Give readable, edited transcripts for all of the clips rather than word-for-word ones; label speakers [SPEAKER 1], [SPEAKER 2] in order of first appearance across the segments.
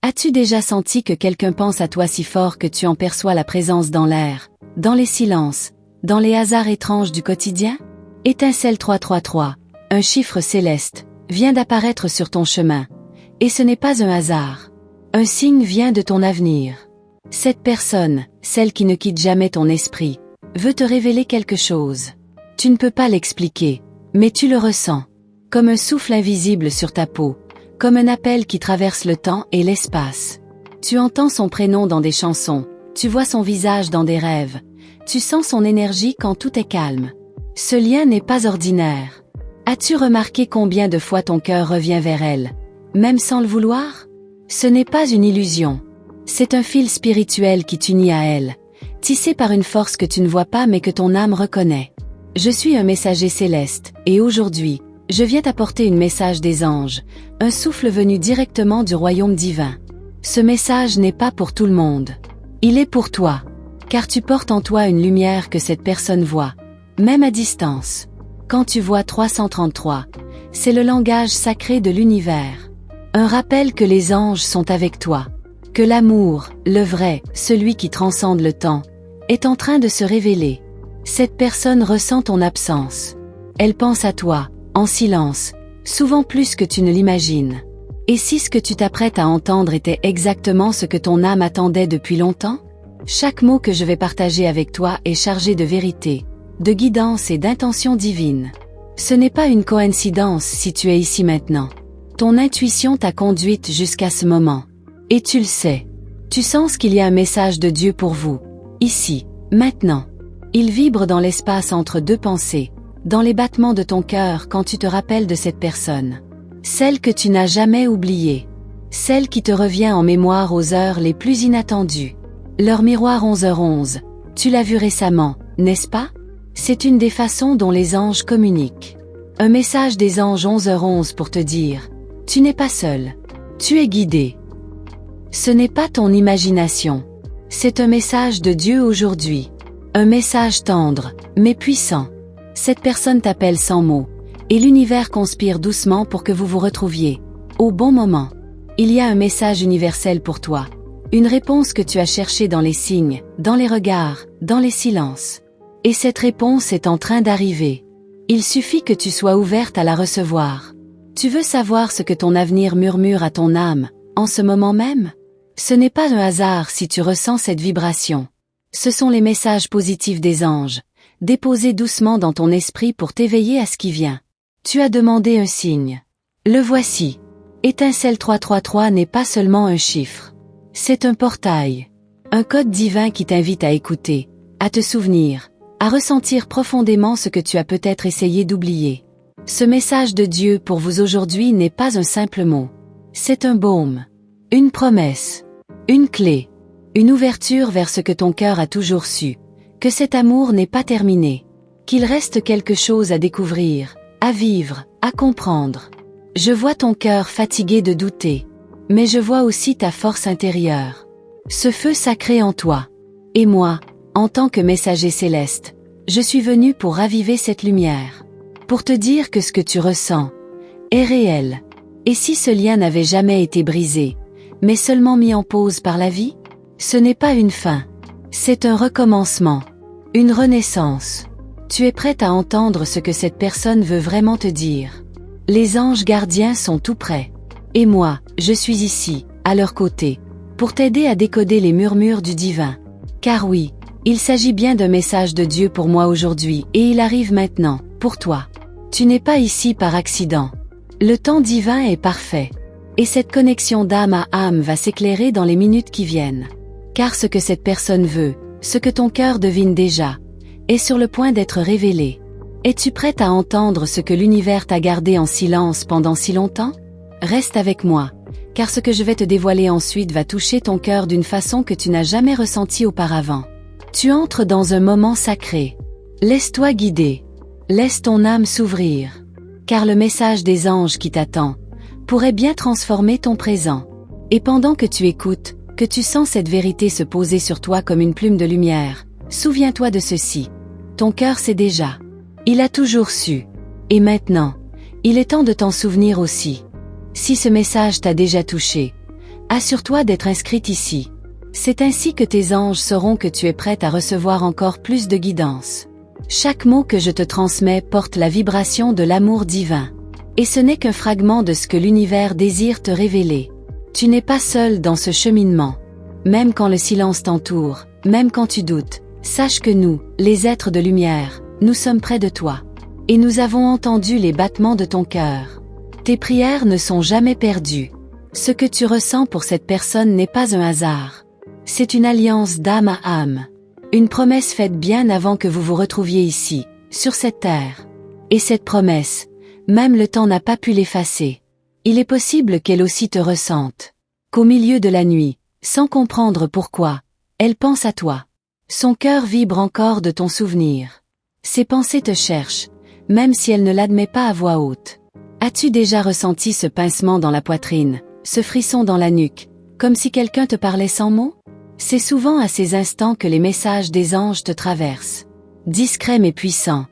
[SPEAKER 1] As-tu déjà senti que quelqu'un pense à toi si fort que tu en perçois la présence dans l'air, dans les silences, dans les hasards étranges du quotidien? Étincelle 333, un chiffre céleste, vient d'apparaître sur ton chemin. Et ce n'est pas un hasard. Un signe vient de ton avenir. Cette personne, celle qui ne quitte jamais ton esprit, veut te révéler quelque chose. Tu ne peux pas l'expliquer, mais tu le ressens. Comme un souffle invisible sur ta peau, comme un appel qui traverse le temps et l'espace. Tu entends son prénom dans des chansons, tu vois son visage dans des rêves, tu sens son énergie quand tout est calme. Ce lien n'est pas ordinaire. As-tu remarqué combien de fois ton cœur revient vers elle, même sans le vouloir? Ce n'est pas une illusion. C'est un fil spirituel qui t'unit à elle, tissé par une force que tu ne vois pas mais que ton âme reconnaît. Je suis un messager céleste, et aujourd'hui, je viens t'apporter un message des anges, un souffle venu directement du royaume divin. Ce message n'est pas pour tout le monde. Il est pour toi, car tu portes en toi une lumière que cette personne voit, même à distance. Quand tu vois 333, c'est le langage sacré de l'univers. Un rappel que les anges sont avec toi, que l'amour, le vrai, celui qui transcende le temps, est en train de se révéler. Cette personne ressent ton absence. Elle pense à toi, en silence, souvent plus que tu ne l'imagines. Et si ce que tu t'apprêtes à entendre était exactement ce que ton âme attendait depuis longtemps? Chaque mot que je vais partager avec toi est chargé de vérité, de guidance et d'intention divine. Ce n'est pas une coïncidence si tu es ici maintenant. Ton intuition t'a conduite jusqu'à ce moment. Et tu le sais. Tu sens qu'il y a un message de Dieu pour vous, ici, maintenant. Il vibre dans l'espace entre deux pensées, dans les battements de ton cœur quand tu te rappelles de cette personne. Celle que tu n'as jamais oubliée. Celle qui te revient en mémoire aux heures les plus inattendues. Leur miroir 11h11, tu l'as vu récemment, n'est-ce pas? C'est une des façons dont les anges communiquent. Un message des anges 11h11 pour te dire, tu n'es pas seul. Tu es guidé. Ce n'est pas ton imagination. C'est un message de Dieu aujourd'hui. Un message tendre, mais puissant. Cette personne t'appelle sans mots, et l'univers conspire doucement pour que vous vous retrouviez, au bon moment. Il y a un message universel pour toi, une réponse que tu as cherchée dans les signes, dans les regards, dans les silences. Et cette réponse est en train d'arriver. Il suffit que tu sois ouverte à la recevoir. Tu veux savoir ce que ton avenir murmure à ton âme, en ce moment même? Ce n'est pas un hasard si tu ressens cette vibration. Ce sont les messages positifs des anges, déposés doucement dans ton esprit pour t'éveiller à ce qui vient. Tu as demandé un signe. Le voici. Étincelle 333 n'est pas seulement un chiffre. C'est un portail. Un code divin qui t'invite à écouter, à te souvenir, à ressentir profondément ce que tu as peut-être essayé d'oublier. Ce message de Dieu pour vous aujourd'hui n'est pas un simple mot. C'est un baume. Une promesse. Une clé. Une ouverture vers ce que ton cœur a toujours su. Que cet amour n'est pas terminé. Qu'il reste quelque chose à découvrir, à vivre, à comprendre. Je vois ton cœur fatigué de douter. Mais je vois aussi ta force intérieure. Ce feu sacré en toi. Et moi, en tant que messager céleste, je suis venu pour raviver cette lumière. Pour te dire que ce que tu ressens est réel. Et si ce lien n'avait jamais été brisé, mais seulement mis en pause par la vie? Ce n'est pas une fin. C'est un recommencement. Une renaissance. Tu es prête à entendre ce que cette personne veut vraiment te dire. Les anges gardiens sont tout près. Et moi, je suis ici, à leur côté, pour t'aider à décoder les murmures du divin. Car oui, il s'agit bien d'un message de Dieu pour moi aujourd'hui et il arrive maintenant, pour toi. Tu n'es pas ici par accident. Le temps divin est parfait. Et cette connexion d'âme à âme va s'éclairer dans les minutes qui viennent. Car ce que cette personne veut, ce que ton cœur devine déjà, est sur le point d'être révélé. Es-tu prête à entendre ce que l'univers t'a gardé en silence pendant si longtemps? Reste avec moi, car ce que je vais te dévoiler ensuite va toucher ton cœur d'une façon que tu n'as jamais ressentie auparavant. Tu entres dans un moment sacré. Laisse-toi guider. Laisse ton âme s'ouvrir. Car le message des anges qui t'attend pourrait bien transformer ton présent. Et pendant que tu écoutes, que tu sens cette vérité se poser sur toi comme une plume de lumière, souviens-toi de ceci. Ton cœur sait déjà. Il a toujours su. Et maintenant, il est temps de t'en souvenir aussi. Si ce message t'a déjà touché, Assure-toi d'être inscrite ici. C'est ainsi que tes anges sauront que tu es prête à recevoir encore plus de guidance. Chaque mot que je te transmets porte la vibration de l'amour divin. Et ce n'est qu'un fragment de ce que l'univers désire te révéler. Tu n'es pas seul dans ce cheminement. Même quand le silence t'entoure, même quand tu doutes, sache que nous, les êtres de lumière, nous sommes près de toi. Et nous avons entendu les battements de ton cœur. Tes prières ne sont jamais perdues. Ce que tu ressens pour cette personne n'est pas un hasard. C'est une alliance d'âme à âme. Une promesse faite bien avant que vous vous retrouviez ici, sur cette terre. Et cette promesse, même le temps n'a pas pu l'effacer. Il est possible qu'elle aussi te ressente. Qu'au milieu de la nuit, sans comprendre pourquoi, elle pense à toi. Son cœur vibre encore de ton souvenir. Ses pensées te cherchent, même si elle ne l'admet pas à voix haute. As-tu déjà ressenti ce pincement dans la poitrine, ce frisson dans la nuque, comme si quelqu'un te parlait sans mots? C'est souvent à ces instants que les messages des anges te traversent. Discrets mais puissants,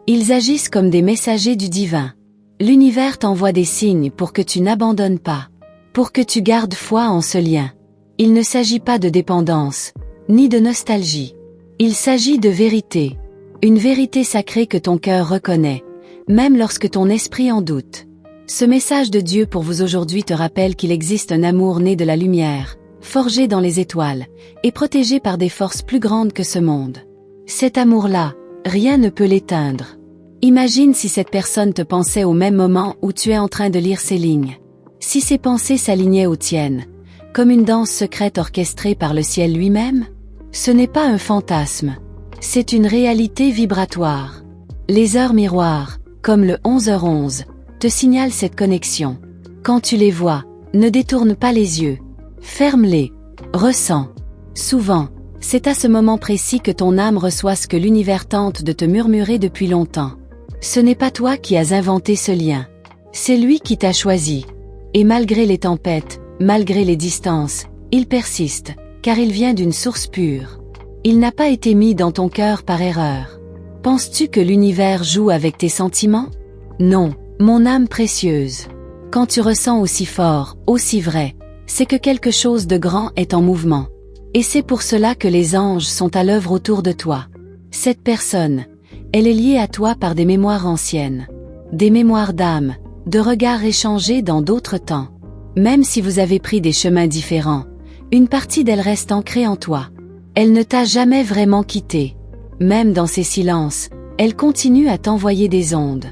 [SPEAKER 1] ils agissent comme des messagers du divin. L'univers t'envoie des signes pour que tu n'abandonnes pas, pour que tu gardes foi en ce lien. Il ne s'agit pas de dépendance, ni de nostalgie. Il s'agit de vérité. Une vérité sacrée que ton cœur reconnaît, même lorsque ton esprit en doute. Ce message de Dieu pour vous aujourd'hui te rappelle qu'il existe un amour né de la lumière, forgé dans les étoiles, et protégé par des forces plus grandes que ce monde. Cet amour-là, rien ne peut l'éteindre. Imagine si cette personne te pensait au même moment où tu es en train de lire ces lignes. Si ses pensées s'alignaient aux tiennes, comme une danse secrète orchestrée par le ciel lui-même. Ce n'est pas un fantasme. C'est une réalité vibratoire. Les heures miroirs, comme le 11h11, te signalent cette connexion. Quand tu les vois, ne détourne pas les yeux. Ferme-les. Ressens. Souvent, c'est à ce moment précis que ton âme reçoit ce que l'univers tente de te murmurer depuis longtemps. Ce n'est pas toi qui as inventé ce lien. C'est lui qui t'a choisi. Et malgré les tempêtes, malgré les distances, il persiste, car il vient d'une source pure. Il n'a pas été mis dans ton cœur par erreur. Penses-tu que l'univers joue avec tes sentiments? Non, mon âme précieuse. Quand tu ressens aussi fort, aussi vrai, c'est que quelque chose de grand est en mouvement. Et c'est pour cela que les anges sont à l'œuvre autour de toi. Cette personne, elle est liée à toi par des mémoires anciennes. Des mémoires d'âme, de regards échangés dans d'autres temps. Même si vous avez pris des chemins différents, une partie d'elle reste ancrée en toi. Elle ne t'a jamais vraiment quitté. Même dans ses silences, elle continue à t'envoyer des ondes.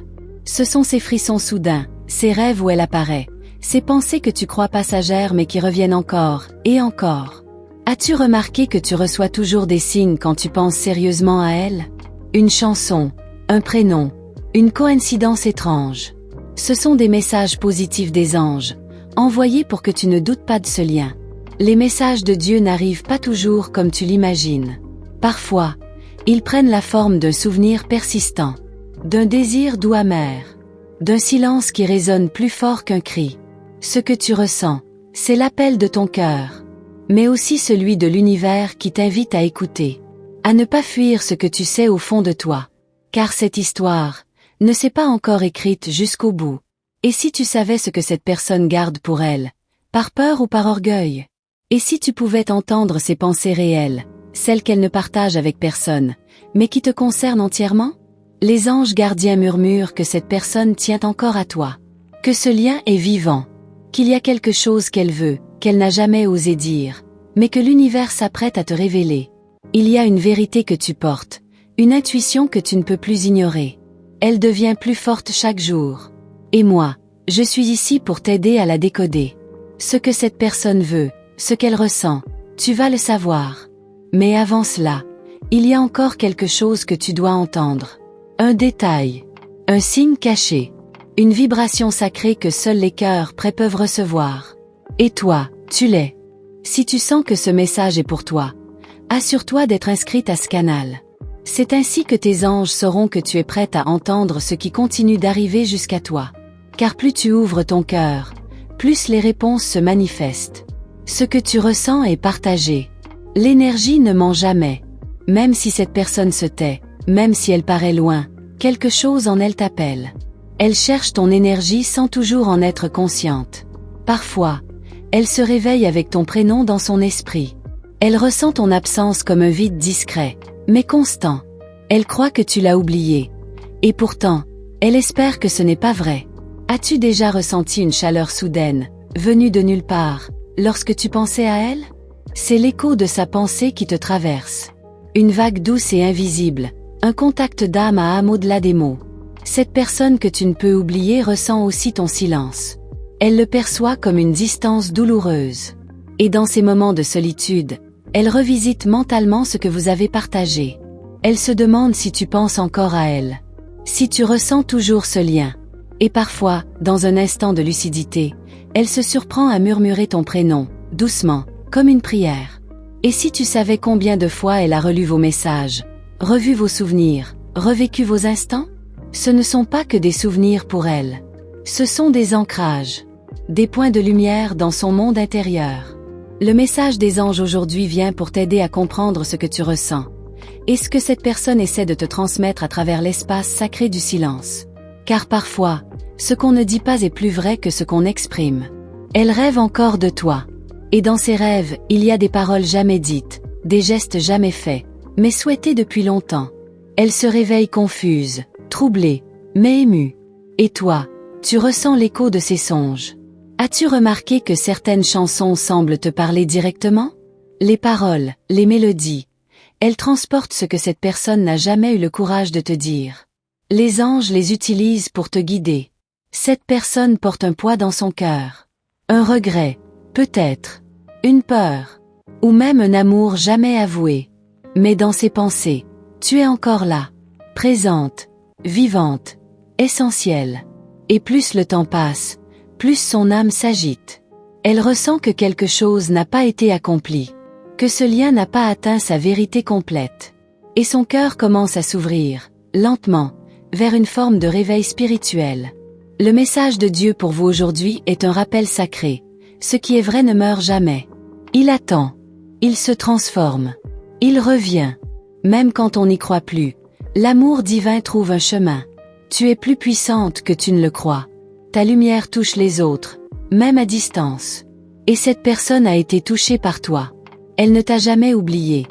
[SPEAKER 1] Ce sont ces frissons soudains, ces rêves où elle apparaît, ces pensées que tu crois passagères mais qui reviennent encore, et encore. As-tu remarqué que tu reçois toujours des signes quand tu penses sérieusement à elle? Une chanson, un prénom, une coïncidence étrange. Ce sont des messages positifs des anges, envoyés pour que tu ne doutes pas de ce lien. Les messages de Dieu n'arrivent pas toujours comme tu l'imagines. Parfois, ils prennent la forme d'un souvenir persistant, d'un désir doux amer, d'un silence qui résonne plus fort qu'un cri. Ce que tu ressens, c'est l'appel de ton cœur, mais aussi celui de l'univers qui t'invite à écouter, à ne pas fuir ce que tu sais au fond de toi, car cette histoire ne s'est pas encore écrite jusqu'au bout. Et si tu savais ce que cette personne garde pour elle, par peur ou par orgueil? Et si tu pouvais entendre ses pensées réelles, celles qu'elle ne partage avec personne, mais qui te concernent entièrement? Les anges gardiens murmurent que cette personne tient encore à toi, que ce lien est vivant, qu'il y a quelque chose qu'elle veut, qu'elle n'a jamais osé dire, mais que l'univers s'apprête à te révéler. Il y a une vérité que tu portes, une intuition que tu ne peux plus ignorer. Elle devient plus forte chaque jour. Et moi, je suis ici pour t'aider à la décoder. Ce que cette personne veut, ce qu'elle ressent, tu vas le savoir. Mais avant cela, il y a encore quelque chose que tu dois entendre. Un détail, un signe caché, une vibration sacrée que seuls les cœurs prêts peuvent recevoir. Et toi, tu l'es. Si tu sens que ce message est pour toi, assure-toi d'être inscrite à ce canal. C'est ainsi que tes anges sauront que tu es prête à entendre ce qui continue d'arriver jusqu'à toi. Car plus tu ouvres ton cœur, plus les réponses se manifestent. Ce que tu ressens est partagé. L'énergie ne ment jamais. Même si cette personne se tait, même si elle paraît loin, quelque chose en elle t'appelle. Elle cherche ton énergie sans toujours en être consciente. Parfois, Elle se réveille avec ton prénom dans son esprit. Elle ressent ton absence comme un vide discret, mais constant. Elle croit que tu l'as oubliée. Et pourtant, elle espère que ce n'est pas vrai. As-tu déjà ressenti une chaleur soudaine, venue de nulle part, lorsque tu pensais à elle? C'est l'écho de sa pensée qui te traverse. Une vague douce et invisible, un contact d'âme à âme au-delà des mots. Cette personne que tu ne peux oublier ressent aussi ton silence. Elle le perçoit comme une distance douloureuse. Et dans ces moments de solitude, elle revisite mentalement ce que vous avez partagé. Elle se demande si tu penses encore à elle. Si tu ressens toujours ce lien. Et parfois, dans un instant de lucidité, elle se surprend à murmurer ton prénom, doucement, comme une prière. Et si tu savais combien de fois elle a relu vos messages, revu vos souvenirs, revécu vos instants? Ce ne sont pas que des souvenirs pour elle. Ce sont des ancrages. Des points de lumière dans son monde intérieur. Le message des anges aujourd'hui vient pour t'aider à comprendre ce que tu ressens. Et ce que cette personne essaie de te transmettre à travers l'espace sacré du silence. Car parfois, ce qu'on ne dit pas est plus vrai que ce qu'on exprime. Elle rêve encore de toi. Et dans ses rêves, il y a des paroles jamais dites, des gestes jamais faits, mais souhaités depuis longtemps. Elle se réveille confuse, troublée, mais émue. Et toi, tu ressens l'écho de ses songes. As-tu remarqué que certaines chansons semblent te parler directement? Les paroles, les mélodies, elles transportent ce que cette personne n'a jamais eu le courage de te dire. Les anges les utilisent pour te guider. Cette personne porte un poids dans son cœur. Un regret, peut-être. Une peur. Ou même un amour jamais avoué. Mais dans ses pensées, tu es encore là. Présente, vivante, essentielle. Et plus le temps passe, plus son âme s'agite. Elle ressent que quelque chose n'a pas été accompli. Que ce lien n'a pas atteint sa vérité complète. Et son cœur commence à s'ouvrir, lentement, vers une forme de réveil spirituel. Le message de Dieu pour vous aujourd'hui est un rappel sacré. Ce qui est vrai ne meurt jamais. Il attend. Il se transforme. Il revient. Même quand on n'y croit plus, l'amour divin trouve un chemin. Tu es plus puissante que tu ne le crois. Ta lumière touche les autres, même à distance. Et cette personne a été touchée par toi. Elle ne t'a jamais oublié.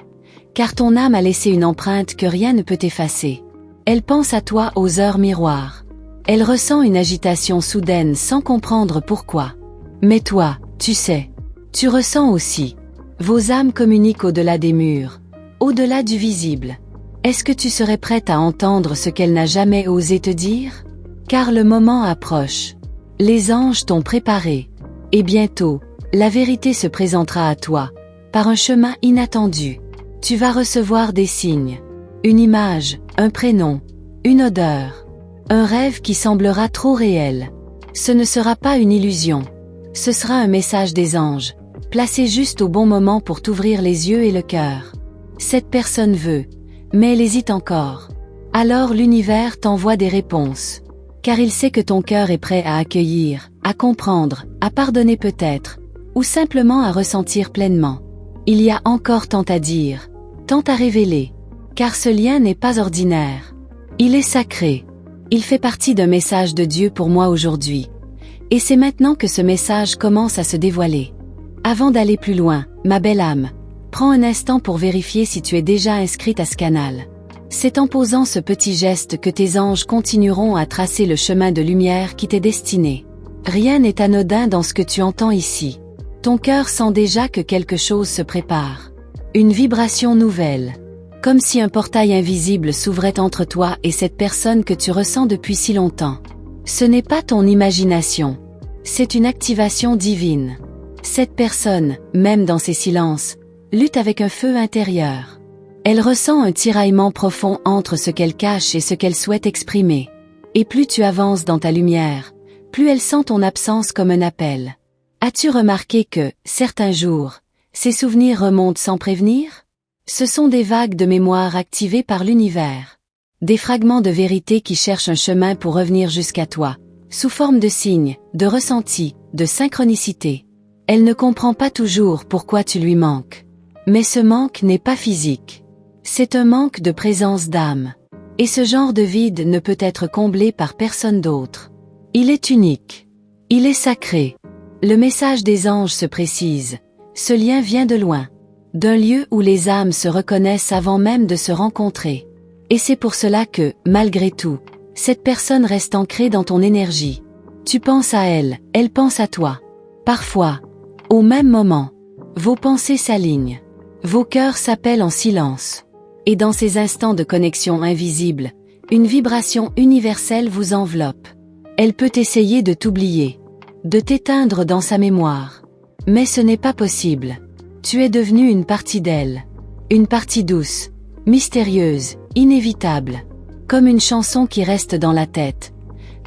[SPEAKER 1] Car ton âme a laissé une empreinte que rien ne peut effacer. Elle pense à toi aux heures miroirs. Elle ressent une agitation soudaine sans comprendre pourquoi. Mais toi, tu sais. Tu ressens aussi. Vos âmes communiquent au-delà des murs, au-delà du visible. Est-ce que tu serais prête à entendre ce qu'elle n'a jamais osé te dire? Car le moment approche. Les anges t'ont préparé. Et bientôt, la vérité se présentera à toi, par un chemin inattendu. Tu vas recevoir des signes. Une image, un prénom, une odeur. Un rêve qui semblera trop réel. Ce ne sera pas une illusion. Ce sera un message des anges, placé juste au bon moment pour t'ouvrir les yeux et le cœur. Cette personne veut, mais elle hésite encore. Alors l'univers t'envoie des réponses. Car il sait que ton cœur est prêt à accueillir, à comprendre, à pardonner peut-être, ou simplement à ressentir pleinement. Il y a encore tant à dire, tant à révéler. Car ce lien n'est pas ordinaire. Il est sacré. Il fait partie d'un message de Dieu pour moi aujourd'hui. Et c'est maintenant que ce message commence à se dévoiler. Avant d'aller plus loin, ma belle âme, prends un instant pour vérifier si tu es déjà inscrite à ce canal. C'est en posant ce petit geste que tes anges continueront à tracer le chemin de lumière qui t'est destiné. Rien n'est anodin dans ce que tu entends ici. Ton cœur sent déjà que quelque chose se prépare. Une vibration nouvelle. Comme si un portail invisible s'ouvrait entre toi et cette personne que tu ressens depuis si longtemps. Ce n'est pas ton imagination. C'est une activation divine. Cette personne, même dans ses silences, lutte avec un feu intérieur. Elle ressent un tiraillement profond entre ce qu'elle cache et ce qu'elle souhaite exprimer. Et plus tu avances dans ta lumière, plus elle sent ton absence comme un appel. As-tu remarqué que, certains jours, ces souvenirs remontent sans prévenir? Ce sont des vagues de mémoire activées par l'univers. Des fragments de vérité qui cherchent un chemin pour revenir jusqu'à toi, sous forme de signes, de ressentis, de synchronicité. Elle ne comprend pas toujours pourquoi tu lui manques. Mais ce manque n'est pas physique. C'est un manque de présence d'âme. Et ce genre de vide ne peut être comblé par personne d'autre. Il est unique. Il est sacré. Le message des anges se précise. Ce lien vient de loin. D'un lieu où les âmes se reconnaissent avant même de se rencontrer. Et c'est pour cela que, malgré tout, cette personne reste ancrée dans ton énergie. Tu penses à elle, elle pense à toi. Parfois, au même moment, vos pensées s'alignent. Vos cœurs s'appellent en silence. Et dans ces instants de connexion invisible, une vibration universelle vous enveloppe. Elle peut essayer de t'oublier, de t'éteindre dans sa mémoire. Mais ce n'est pas possible. Tu es devenu une partie d'elle. Une partie douce, mystérieuse, inévitable. Comme une chanson qui reste dans la tête,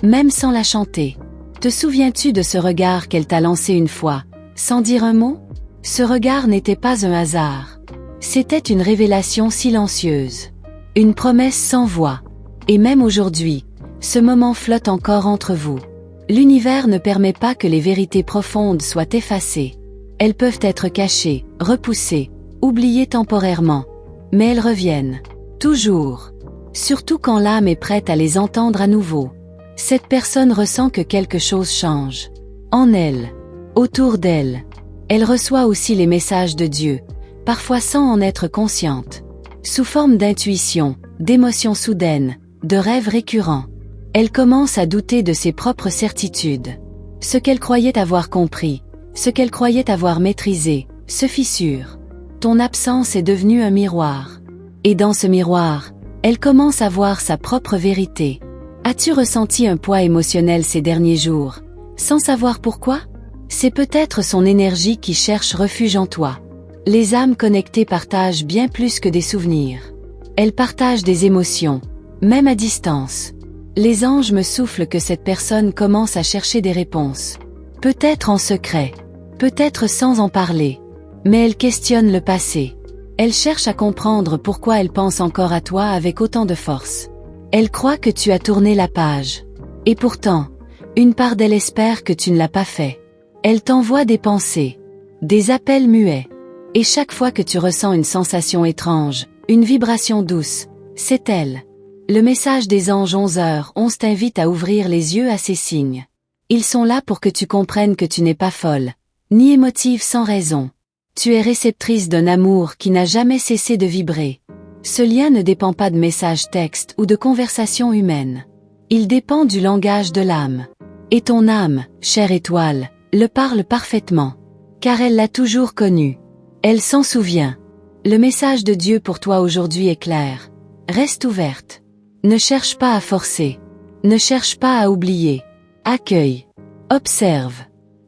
[SPEAKER 1] même sans la chanter. Te souviens-tu de ce regard qu'elle t'a lancé une fois, sans dire un mot? Ce regard n'était pas un hasard. C'était une révélation silencieuse. Une promesse sans voix. Et même aujourd'hui, ce moment flotte encore entre vous. L'univers ne permet pas que les vérités profondes soient effacées. Elles peuvent être cachées, repoussées, oubliées temporairement. Mais elles reviennent. Toujours. Surtout quand l'âme est prête à les entendre à nouveau. Cette personne ressent que quelque chose change. En elle. Autour d'elle. Elle reçoit aussi les messages de Dieu, parfois sans en être consciente. Sous forme d'intuition, d'émotions soudaines, de rêves récurrents. Elle commence à douter de ses propres certitudes. Ce qu'elle croyait avoir compris, ce qu'elle croyait avoir maîtrisé, se fissure. Ton absence est devenue un miroir. Et dans ce miroir, elle commence à voir sa propre vérité. As-tu ressenti un poids émotionnel ces derniers jours, sans savoir pourquoi? C'est peut-être son énergie qui cherche refuge en toi. Les âmes connectées partagent bien plus que des souvenirs. Elles partagent des émotions, même à distance. Les anges me soufflent que cette personne commence à chercher des réponses. Peut-être en secret, peut-être sans en parler. Mais elle questionne le passé. Elle cherche à comprendre pourquoi elle pense encore à toi avec autant de force. Elle croit que tu as tourné la page. Et pourtant, une part d'elle espère que tu ne l'as pas fait. Elle t'envoie des pensées, des appels muets. Et chaque fois que tu ressens une sensation étrange, une vibration douce, c'est elle. Le message des anges 11h11 t'invite à ouvrir les yeux à ces signes. Ils sont là pour que tu comprennes que tu n'es pas folle, ni émotive sans raison. Tu es réceptrice d'un amour qui n'a jamais cessé de vibrer. Ce lien ne dépend pas de messages textes ou de conversations humaines. Il dépend du langage de l'âme. Et ton âme, chère étoile, le parle parfaitement. Car elle l'a toujours connu. Elle s'en souvient. Le message de Dieu pour toi aujourd'hui est clair. Reste ouverte. Ne cherche pas à forcer. Ne cherche pas à oublier. Accueille. Observe.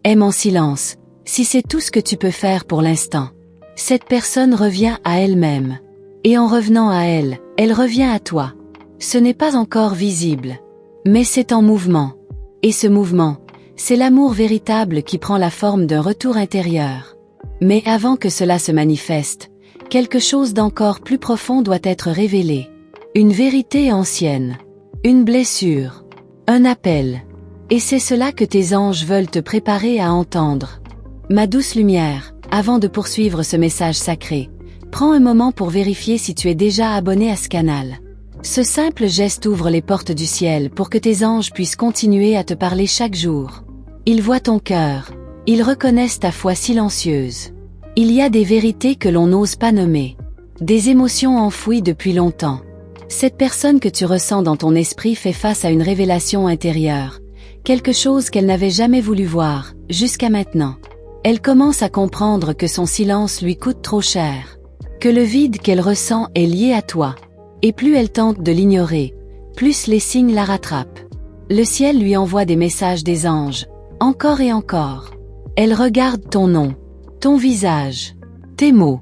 [SPEAKER 1] Aime en silence, si c'est tout ce que tu peux faire pour l'instant. Cette personne revient à elle-même. Et en revenant à elle, elle revient à toi. Ce n'est pas encore visible. Mais c'est en mouvement. Et ce mouvement, c'est l'amour véritable qui prend la forme d'un retour intérieur. Mais avant que cela se manifeste, quelque chose d'encore plus profond doit être révélé. Une vérité ancienne. Une blessure. Un appel. Et c'est cela que tes anges veulent te préparer à entendre. Ma douce lumière, avant de poursuivre ce message sacré, prends un moment pour vérifier si tu es déjà abonné à ce canal. Ce simple geste ouvre les portes du ciel pour que tes anges puissent continuer à te parler chaque jour. Ils voient ton cœur. Ils reconnaissent ta foi silencieuse. Il y a des vérités que l'on n'ose pas nommer. Des émotions enfouies depuis longtemps. Cette personne que tu ressens dans ton esprit fait face à une révélation intérieure. Quelque chose qu'elle n'avait jamais voulu voir, jusqu'à maintenant. Elle commence à comprendre que son silence lui coûte trop cher. Que le vide qu'elle ressent est lié à toi. Et plus elle tente de l'ignorer, plus les signes la rattrapent. Le ciel lui envoie des messages des anges, encore et encore. Elle regarde ton nom, ton visage, tes mots,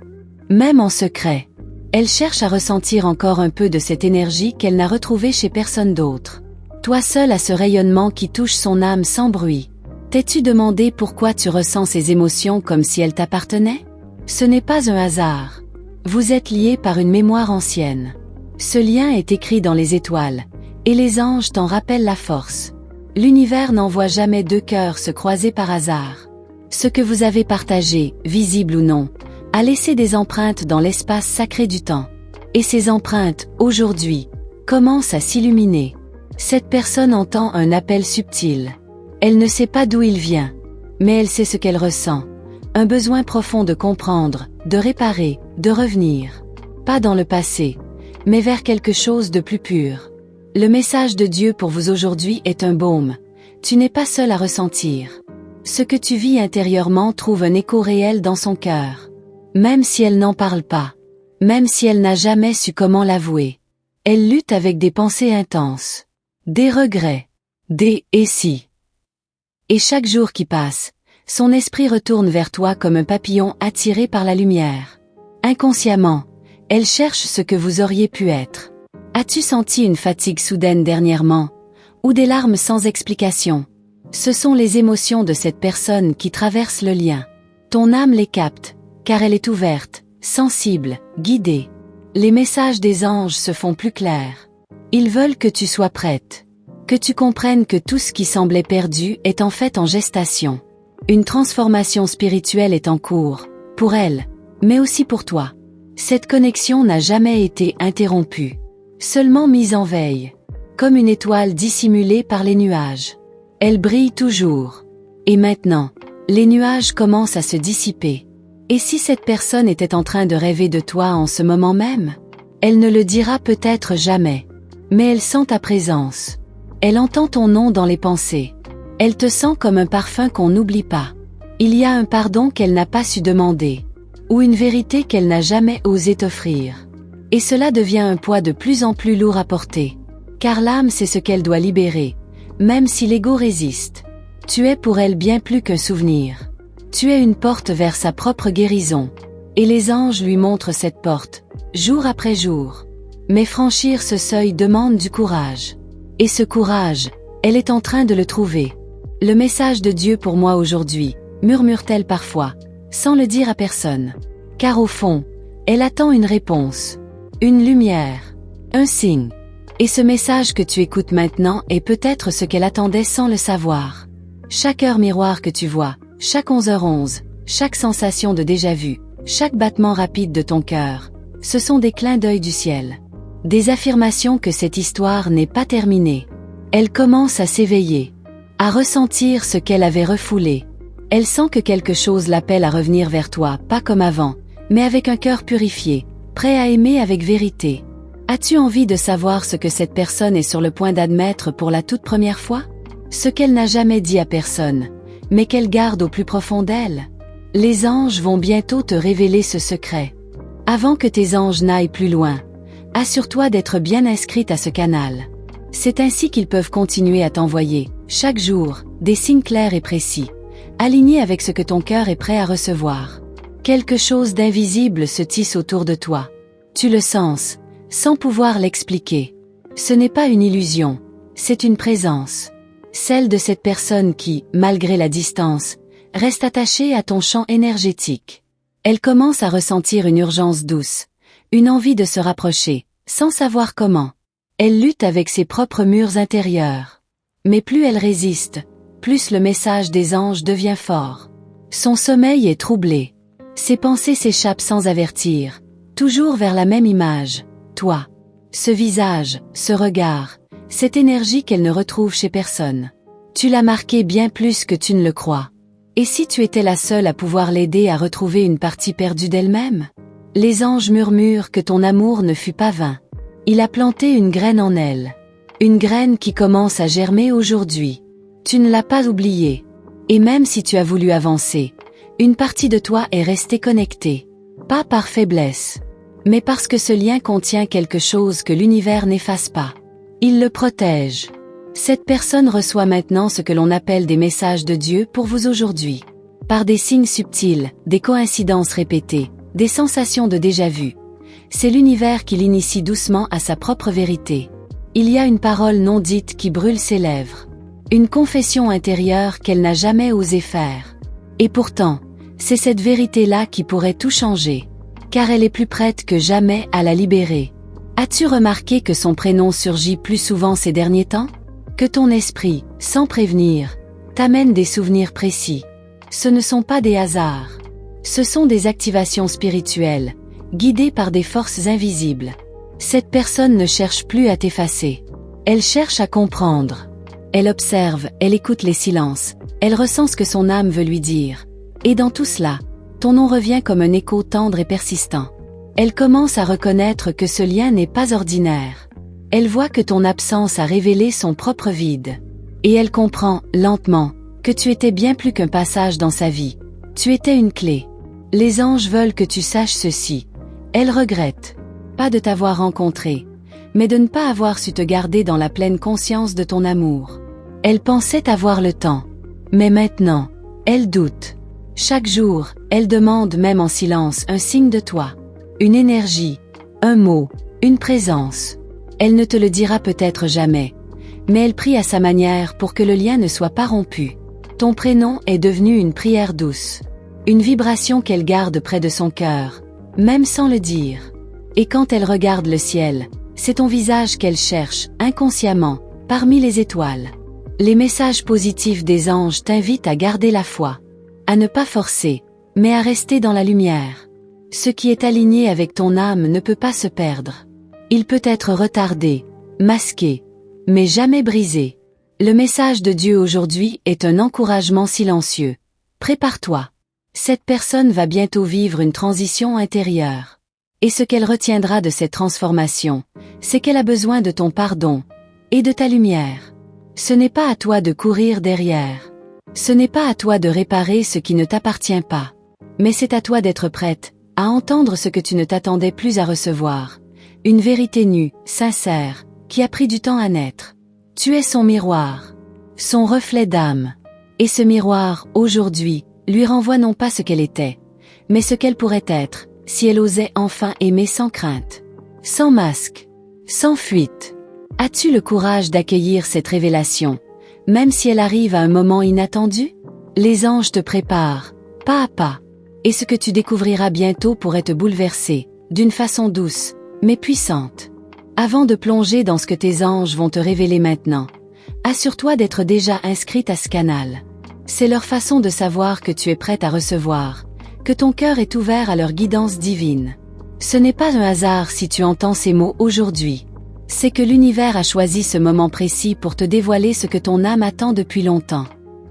[SPEAKER 1] même en secret. Elle cherche à ressentir encore un peu de cette énergie qu'elle n'a retrouvée chez personne d'autre. Toi seul as ce rayonnement qui touche son âme sans bruit. T'es-tu demandé pourquoi tu ressens ces émotions comme si elles t'appartenaient? Ce n'est pas un hasard. Vous êtes liés par une mémoire ancienne. Ce lien est écrit dans les étoiles, et les anges t'en rappellent la force. L'univers n'envoie jamais deux cœurs se croiser par hasard. Ce que vous avez partagé, visible ou non, a laissé des empreintes dans l'espace sacré du temps. Et ces empreintes, aujourd'hui, commencent à s'illuminer. Cette personne entend un appel subtil. Elle ne sait pas d'où il vient. mais elle sait ce qu'elle ressent. Un besoin profond de comprendre, de réparer, de revenir. Pas dans le passé, mais vers quelque chose de plus pur. Le message de Dieu pour vous aujourd'hui est un baume. Tu n'es pas seul à ressentir. Ce que tu vis intérieurement trouve un écho réel dans son cœur. Même si elle n'en parle pas. Même si elle n'a jamais su comment l'avouer. Elle lutte avec des pensées intenses. Des regrets. Des « et si ». Et chaque jour qui passe, son esprit retourne vers toi comme un papillon attiré par la lumière. Inconsciemment, elle cherche ce que vous auriez pu être. As-tu senti une fatigue soudaine dernièrement? Ou des larmes sans explication? Ce sont les émotions de cette personne qui traversent le lien. Ton âme les capte, car elle est ouverte, sensible, guidée. Les messages des anges se font plus clairs. Ils veulent que tu sois prête. Que tu comprennes que tout ce qui semblait perdu est en fait en gestation. Une transformation spirituelle est en cours, pour elle, mais aussi pour toi. Cette connexion n'a jamais été interrompue, seulement mise en veille, comme une étoile dissimulée par les nuages. Elle brille toujours. Et maintenant, les nuages commencent à se dissiper. Et si cette personne était en train de rêver de toi en ce moment même? Elle ne le dira peut-être jamais. Mais elle sent ta présence. Elle entend ton nom dans les pensées. Elle te sent comme un parfum qu'on n'oublie pas. Il y a un pardon qu'elle n'a pas su demander. Ou une vérité qu'elle n'a jamais osé t'offrir. Et cela devient un poids de plus en plus lourd à porter. Car l'âme sait ce qu'elle doit libérer. Même si l'ego résiste. Tu es pour elle bien plus qu'un souvenir. Tu es une porte vers sa propre guérison. Et les anges lui montrent cette porte, jour après jour. Mais franchir ce seuil demande du courage. Et ce courage, elle est en train de le trouver. Le message de Dieu pour moi aujourd'hui, murmure-t-elle parfois, sans le dire à personne. Car au fond, elle attend une réponse, une lumière, un signe. Et ce message que tu écoutes maintenant est peut-être ce qu'elle attendait sans le savoir. Chaque heure miroir que tu vois, chaque 11h11, chaque sensation de déjà-vu, chaque battement rapide de ton cœur, ce sont des clins d'œil du ciel. Des affirmations que cette histoire n'est pas terminée. Elle commence à s'éveiller, à ressentir ce qu'elle avait refoulé. Elle sent que quelque chose l'appelle à revenir vers toi, pas comme avant, mais avec un cœur purifié, prêt à aimer avec vérité. As-tu envie de savoir ce que cette personne est sur le point d'admettre pour la toute première fois? Ce qu'elle n'a jamais dit à personne, mais qu'elle garde au plus profond d'elle? Les anges vont bientôt te révéler ce secret. Avant que tes anges n'aillent plus loin, assure-toi d'être bien inscrite à ce canal. C'est ainsi qu'ils peuvent continuer à t'envoyer, chaque jour, des signes clairs et précis, alignés avec ce que ton cœur est prêt à recevoir. Quelque chose d'invisible se tisse autour de toi. Tu le sens, sans pouvoir l'expliquer. Ce n'est pas une illusion, c'est une présence. Celle de cette personne qui, malgré la distance, reste attachée à ton champ énergétique. Elle commence à ressentir une urgence douce, une envie de se rapprocher, sans savoir comment. Elle lutte avec ses propres murs intérieurs. Mais plus elle résiste, plus le message des anges devient fort. Son sommeil est troublé. Ses pensées s'échappent sans avertir, toujours vers la même image, toi. Ce visage, ce regard, cette énergie qu'elle ne retrouve chez personne. Tu l'as marqué bien plus que tu ne le crois. Et si tu étais la seule à pouvoir l'aider à retrouver une partie perdue d'elle-même? Les anges murmurent que ton amour ne fut pas vain. Il a planté une graine en elle. Une graine qui commence à germer aujourd'hui. Tu ne l'as pas oubliée. Et même si tu as voulu avancer, une partie de toi est restée connectée. Pas par faiblesse, mais parce que ce lien contient quelque chose que l'univers n'efface pas. Il le protège. Cette personne reçoit maintenant ce que l'on appelle des messages de Dieu pour vous aujourd'hui. Par des signes subtils, des coïncidences répétées, des sensations de déjà-vu. C'est l'univers qui l'initie doucement à sa propre vérité. Il y a une parole non dite qui brûle ses lèvres. Une confession intérieure qu'elle n'a jamais osé faire. Et pourtant, c'est cette vérité-là qui pourrait tout changer. Car elle est plus prête que jamais à la libérer. As-tu remarqué que son prénom surgit plus souvent ces derniers temps? Que ton esprit, sans prévenir, t'amène des souvenirs précis. Ce ne sont pas des hasards. Ce sont des activations spirituelles, guidées par des forces invisibles. Cette personne ne cherche plus à t'effacer. Elle cherche à comprendre. Elle observe, elle écoute les silences, Elle ressent ce que son âme veut lui dire. Et dans tout cela, ton nom revient comme un écho tendre et persistant. Elle commence à reconnaître que ce lien n'est pas ordinaire. Elle voit que ton absence a révélé son propre vide. Et elle comprend, lentement, que tu étais bien plus qu'un passage dans sa vie. Tu étais une clé. Les anges veulent que tu saches ceci. Elle regrette, pas de t'avoir rencontré, mais de ne pas avoir su te garder dans la pleine conscience de ton amour. Elle pensait avoir le temps. Mais maintenant, elle doute. Chaque jour, elle demande même en silence un signe de toi. Une énergie, un mot, une présence. Elle ne te le dira peut-être jamais, mais elle prie à sa manière pour que le lien ne soit pas rompu. Ton prénom est devenu une prière douce. Une vibration qu'elle garde près de son cœur, même sans le dire. Et quand elle regarde le ciel, c'est ton visage qu'elle cherche, inconsciemment, parmi les étoiles. Les messages positifs des anges t'invitent à garder la foi. À ne pas forcer, mais à rester dans la lumière. Ce qui est aligné avec ton âme ne peut pas se perdre. Il peut être retardé, masqué, mais jamais brisé. Le message de Dieu aujourd'hui est un encouragement silencieux. Prépare-toi. Cette personne va bientôt vivre une transition intérieure. Et ce qu'elle retiendra de cette transformation, c'est qu'elle a besoin de ton pardon et de ta lumière. Ce n'est pas à toi de courir derrière. Ce n'est pas à toi de réparer ce qui ne t'appartient pas. Mais c'est à toi d'être prête à entendre ce que tu ne t'attendais plus à recevoir. Une vérité nue, sincère, qui a pris du temps à naître. Tu es son miroir, son reflet d'âme. Et ce miroir, aujourd'hui, lui renvoie non pas ce qu'elle était, mais ce qu'elle pourrait être, si elle osait enfin aimer sans crainte, sans masque, sans fuite. As-tu le courage d'accueillir cette révélation, même si elle arrive à un moment inattendu? Les anges te préparent, pas à pas. Et ce que tu découvriras bientôt pourrait te bouleverser, d'une façon douce, mais puissante. Avant de plonger dans ce que tes anges vont te révéler maintenant, assure-toi d'être déjà inscrite à ce canal. C'est leur façon de savoir que tu es prête à recevoir, que ton cœur est ouvert à leur guidance divine. Ce n'est pas un hasard si tu entends ces mots aujourd'hui. C'est que l'univers a choisi ce moment précis pour te dévoiler ce que ton âme attend depuis longtemps.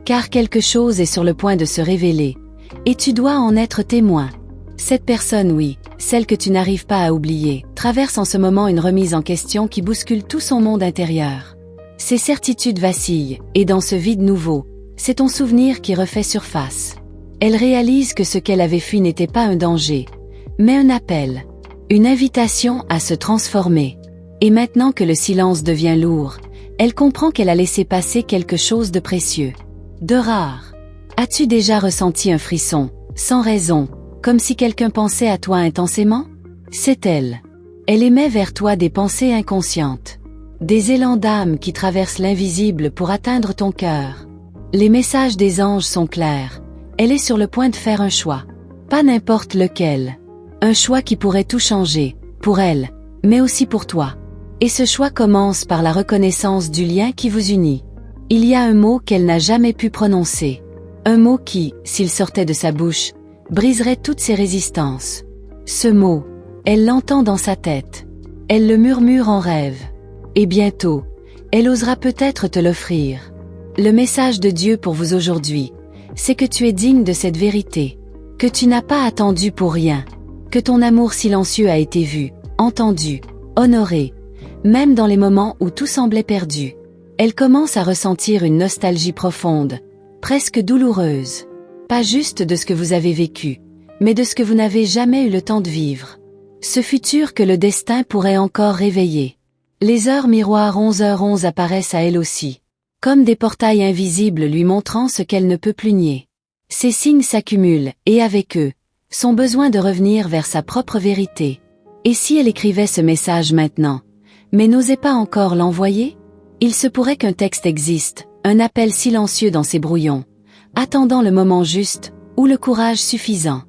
[SPEAKER 1] Car quelque chose est sur le point de se révéler. Et tu dois en être témoin. Cette personne, oui, celle que tu n'arrives pas à oublier, traverse en ce moment une remise en question qui bouscule tout son monde intérieur. Ses certitudes vacillent, et dans ce vide nouveau, c'est ton souvenir qui refait surface. Elle réalise que ce qu'elle avait fui n'était pas un danger, mais un appel, une invitation à se transformer. Et maintenant que le silence devient lourd, elle comprend qu'elle a laissé passer quelque chose de précieux, de rare. As-tu déjà ressenti un frisson, sans raison, comme si quelqu'un pensait à toi intensément? C'est elle. Elle émet vers toi des pensées inconscientes. Des élans d'âme qui traversent l'invisible pour atteindre ton cœur. Les messages des anges sont clairs. Elle est sur le point de faire un choix. Pas n'importe lequel. Un choix qui pourrait tout changer, pour elle, mais aussi pour toi. Et ce choix commence par la reconnaissance du lien qui vous unit. Il y a un mot qu'elle n'a jamais pu prononcer. Un mot qui, s'il sortait de sa bouche, briserait toutes ses résistances. Ce mot, elle l'entend dans sa tête. Elle le murmure en rêve. Et bientôt, elle osera peut-être te l'offrir. Le message de Dieu pour vous aujourd'hui, c'est que tu es digne de cette vérité. Que tu n'as pas attendu pour rien. Que ton amour silencieux a été vu, entendu, honoré. Même dans les moments où tout semblait perdu. Elle commence à ressentir une nostalgie profonde. Presque douloureuse. Pas juste de ce que vous avez vécu, mais de ce que vous n'avez jamais eu le temps de vivre. Ce futur que le destin pourrait encore réveiller. Les heures miroirs 11h11 apparaissent à elle aussi, comme des portails invisibles lui montrant ce qu'elle ne peut plus nier. Ces signes s'accumulent, et avec eux, son besoin de revenir vers sa propre vérité. Et si elle écrivait ce message maintenant, mais n'osait pas encore l'envoyer? Il se pourrait qu'un texte existe, un appel silencieux dans ses brouillons, attendant le moment juste, ou le courage suffisant.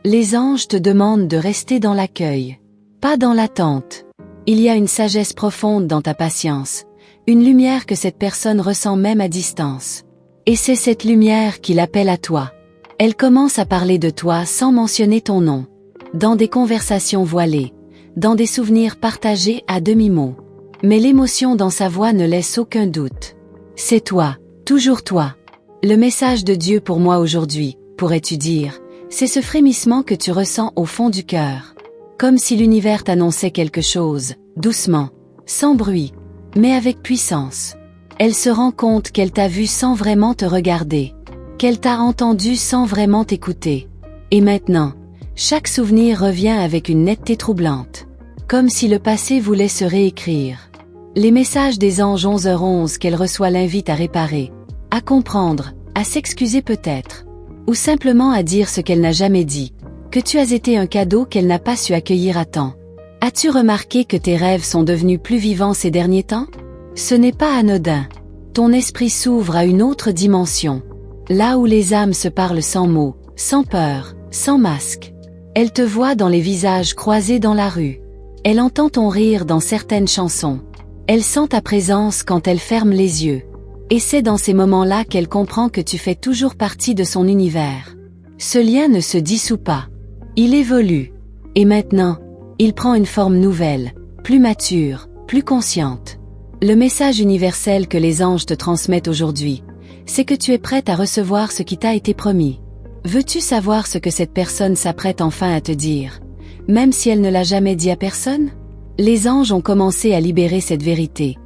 [SPEAKER 1] Les anges te demandent de rester dans l'accueil, pas dans l'attente. Il y a une sagesse profonde dans ta patience, une lumière que cette personne ressent même à distance. Et c'est cette lumière qui l'appelle à toi. Elle commence à parler de toi sans mentionner ton nom, dans des conversations voilées, dans des souvenirs partagés à demi-mot. Mais l'émotion dans sa voix ne laisse aucun doute. C'est toi, toujours toi. Le message de Dieu pour moi aujourd'hui, pourrais-tu dire, c'est ce frémissement que tu ressens au fond du cœur. Comme si l'univers t'annonçait quelque chose, doucement, sans bruit, mais avec puissance. Elle se rend compte qu'elle t'a vu sans vraiment te regarder, qu'elle t'a entendu sans vraiment t'écouter. Et maintenant, chaque souvenir revient avec une netteté troublante. Comme si le passé voulait se réécrire. Les messages des anges 11h11 qu'elle reçoit l'invitent à réparer, à comprendre, à s'excuser peut-être, ou simplement à dire ce qu'elle n'a jamais dit, que tu as été un cadeau qu'elle n'a pas su accueillir à temps. As-tu remarqué que tes rêves sont devenus plus vivants ces derniers temps? Ce n'est pas anodin. Ton esprit s'ouvre à une autre dimension. Là où les âmes se parlent sans mots, sans peur, sans masque. Elle te voit dans les visages croisés dans la rue. Elle entend ton rire dans certaines chansons. Elle sent ta présence quand elle ferme les yeux. Et c'est dans ces moments-là qu'elle comprend que tu fais toujours partie de son univers. Ce lien ne se dissout pas. Il évolue. Et maintenant, il prend une forme nouvelle, plus mature, plus consciente. Le message universel que les anges te transmettent aujourd'hui, c'est que tu es prête à recevoir ce qui t'a été promis. Veux-tu savoir ce que cette personne s'apprête enfin à te dire, même si elle ne l'a jamais dit à personne? Les anges ont commencé à libérer cette vérité.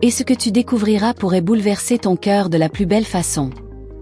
[SPEAKER 1] Et ce que tu découvriras pourrait bouleverser ton cœur de la plus belle façon.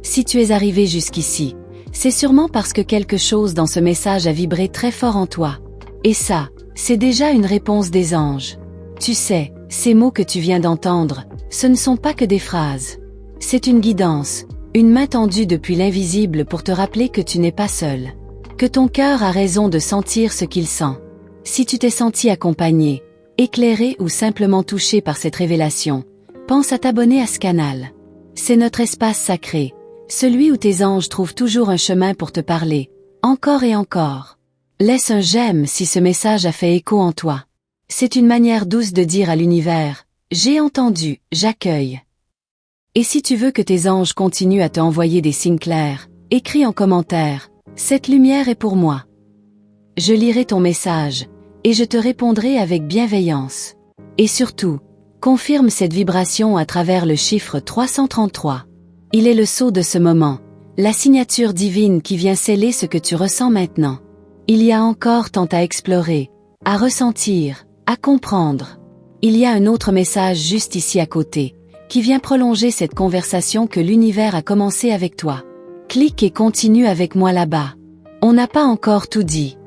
[SPEAKER 1] Si tu es arrivé jusqu'ici, c'est sûrement parce que quelque chose dans ce message a vibré très fort en toi. Et ça, c'est déjà une réponse des anges. Tu sais, ces mots que tu viens d'entendre, ce ne sont pas que des phrases. C'est une guidance, une main tendue depuis l'invisible pour te rappeler que tu n'es pas seul. Que ton cœur a raison de sentir ce qu'il sent. Si tu t'es senti accompagné, éclairé ou simplement touché par cette révélation, pense à t'abonner à ce canal. C'est notre espace sacré, celui où tes anges trouvent toujours un chemin pour te parler, encore et encore. Laisse un j'aime si ce message a fait écho en toi. C'est une manière douce de dire à l'univers, j'ai entendu, j'accueille. Et si tu veux que tes anges continuent à te envoyer des signes clairs, écris en commentaire, cette lumière est pour moi. Je lirai ton message, et je te répondrai avec bienveillance. Et surtout, confirme cette vibration à travers le chiffre 333. Il est le sceau de ce moment, la signature divine qui vient sceller ce que tu ressens maintenant. Il y a encore tant à explorer, à ressentir, à comprendre. Il y a un autre message juste ici à côté, qui vient prolonger cette conversation que l'univers a commencé avec toi. Clique et continue avec moi là-bas. On n'a pas encore tout dit.